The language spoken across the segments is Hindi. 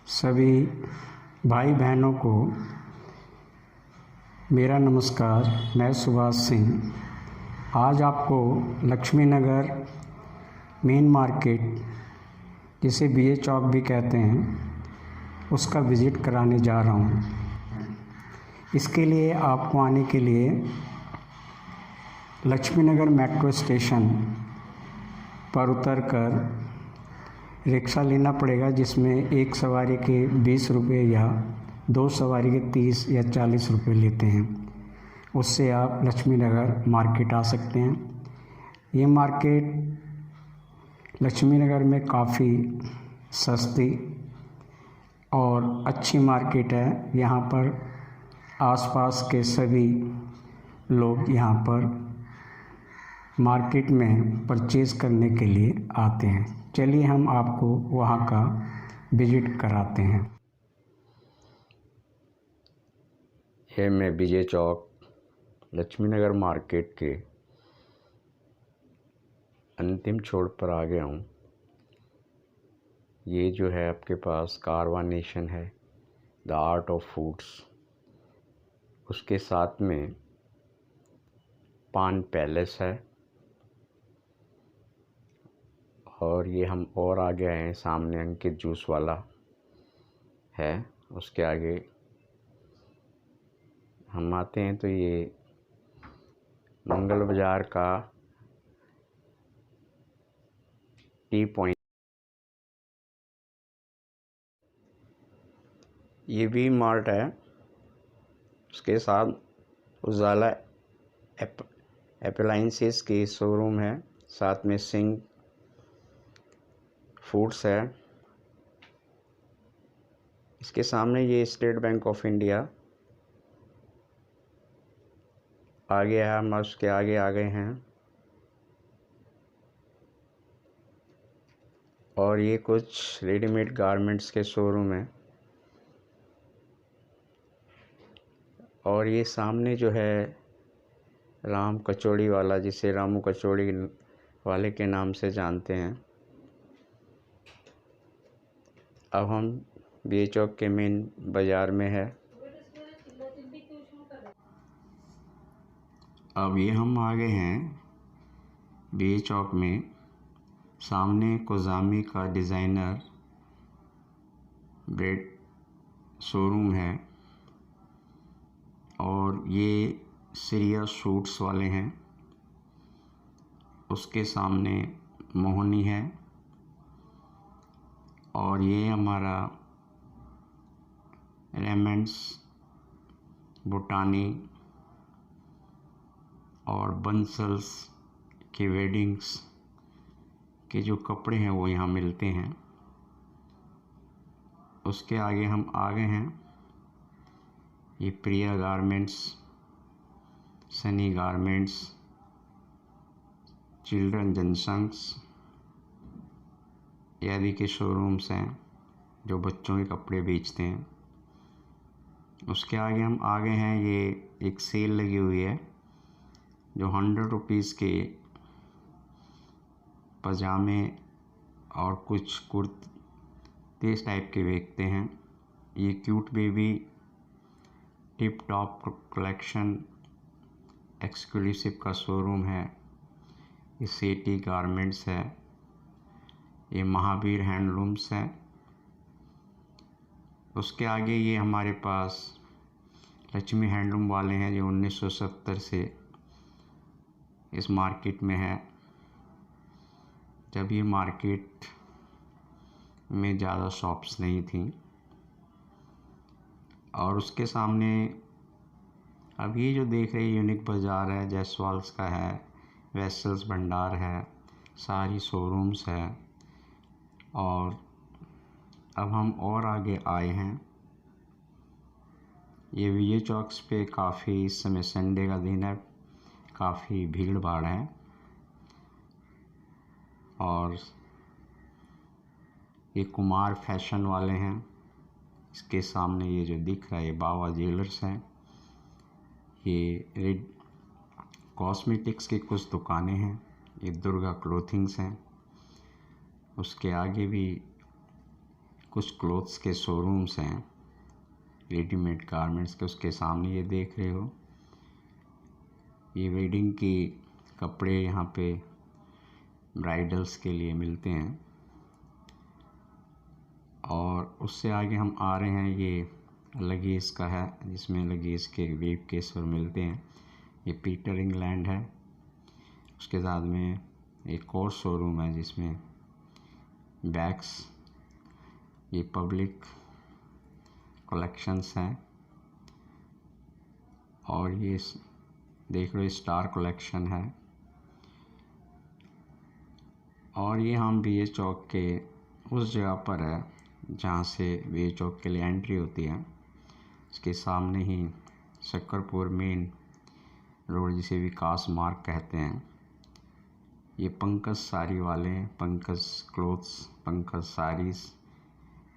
सभी भाई बहनों को मेरा नमस्कार। मैं सुभाष सिंह आज आपको लक्ष्मी नगर मेन मार्केट, जिसे बीए चौक भी कहते हैं, उसका विज़िट कराने जा रहा हूँ। इसके लिए आपको आने के लिए लक्ष्मी नगर मेट्रो स्टेशन पर उतरकर रिक्शा लेना पड़ेगा, जिसमें एक सवारी के 20 रुपये या 2 सवारी के 30 या 40 रुपये लेते हैं। उससे आप लक्ष्मी नगर मार्केट आ सकते हैं। ये मार्केट लक्ष्मी नगर में काफ़ी सस्ती और अच्छी मार्केट है। यहाँ पर आसपास के सभी लोग यहाँ पर मार्केट में परचेज़ करने के लिए आते हैं। चलिए हम आपको वहाँ का विज़िट कराते हैं। ये मैं विजय चौक लक्ष्मी नगर मार्केट के अंतिम छोर पर आ गया हूँ। ये जो है आपके पास कारवां नेशन है, द आर्ट ऑफ फूड्स, उसके साथ में पान पैलेस है, और ये हम और आगे आए हैं, सामने अंकित जूस वाला है। उसके आगे हम आते हैं तो ये मंगल बाज़ार का टी पॉइंट, ये वी मार्ट है। उसके साथ उजाला अप्लायंसेस की शोरूम है, साथ में सिंह फूड्स है। इसके सामने ये स्टेट बैंक ऑफ इंडिया आगे है। हम उसके आगे आ गए हैं, और ये कुछ रेडीमेड गारमेंट्स के शोरूम है। और ये सामने जो है राम कचौड़ी वाला, जिसे रामू कचौड़ी वाले के नाम से जानते हैं। अब हम बीए चौक के मेन बाज़ार में है। अब ये हम आ गए हैं बीए चौक में। सामने कोजामी का डिज़ाइनर ब्रेड शोरूम है, और ये सिरिया सूट्स वाले हैं। उसके सामने मोहनी है, और ये हमारा रेमंड्स, बुटानी और बंसल्स के वेडिंग्स के जो कपड़े हैं वो यहाँ मिलते हैं। उसके आगे हम आ गए हैं, ये Priya garments, Sunny garments, children junctions आदि के शोरूम्स हैं जो बच्चों के कपड़े बेचते हैं। उसके आगे हम आ गए हैं, ये एक सेल लगी हुई है जो 100 रुपीज़ के पजामे और कुछ कुर्ते इस टाइप के बेचते हैं। ये cute baby tip top collection exclusive का शोरूम है। ये सेठी गारमेंट्स है। ये महावीर हैंडलूम्स है। उसके आगे ये हमारे पास लक्ष्मी हैंडलूम वाले हैं, जो 1970 से इस मार्केट में है, जब ये मार्केट में ज़्यादा शॉप्स नहीं थी। और उसके सामने अब ये जो देख रहे हैं यूनिक बाज़ार है, जयसवाल्स का है, वेसल्स भंडार है, सारी शोरूम्स है। और अब हम और आगे आए हैं, ये विजय चौक्स पे काफ़ी, इस समय संडे का दिन है, काफ़ी भीड़ भाड़ है। और ये कुमार फैशन वाले हैं। इसके सामने ये जो दिख रहा है ये बाबा ज्वेलर्स हैं। ये रेड कॉस्मेटिक्स की कुछ दुकानें हैं। ये दुर्गा क्लोथिंग्स हैं। उसके आगे भी कुछ क्लोथ्स के शोरूम्स हैं, रेडीमेड गारमेंट्स के। उसके सामने ये देख रहे हो, ये वेडिंग की कपड़े यहाँ पे ब्राइडल्स के लिए मिलते हैं। और उससे आगे हम आ रहे हैं, ये लगेज का है, जिसमें लगेज के वेब केस पर मिलते हैं। ये पीटर इंग्लैंड है। उसके साथ में एक और शोरूम है जिसमें बैग्स, ये पब्लिक कलेक्शंस हैं। और ये देख लो, स्टार कलेक्शन है। और ये हम बी ए चौक के उस जगह पर है जहाँ से बी ए चौक के लिए एंट्री होती है। इसके सामने ही शक्करपुर मेन रोड, जिसे विकास मार्ग कहते हैं। ये पंकज साड़ी वाले हैं, पंकज क्लोथ्स, पंकज साड़ीज,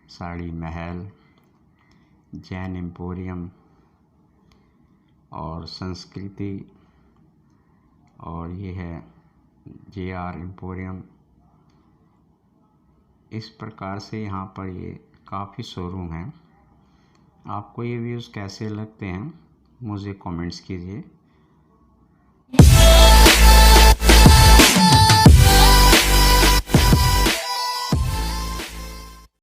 साड़ी महल, जैन एम्पोरियम और संस्कृति, और ये है JR एम्पोरियम। इस प्रकार से यहाँ पर ये काफ़ी शोरूम हैं। आपको ये व्यूज़ कैसे लगते हैं मुझे कमेंट्स कीजिए।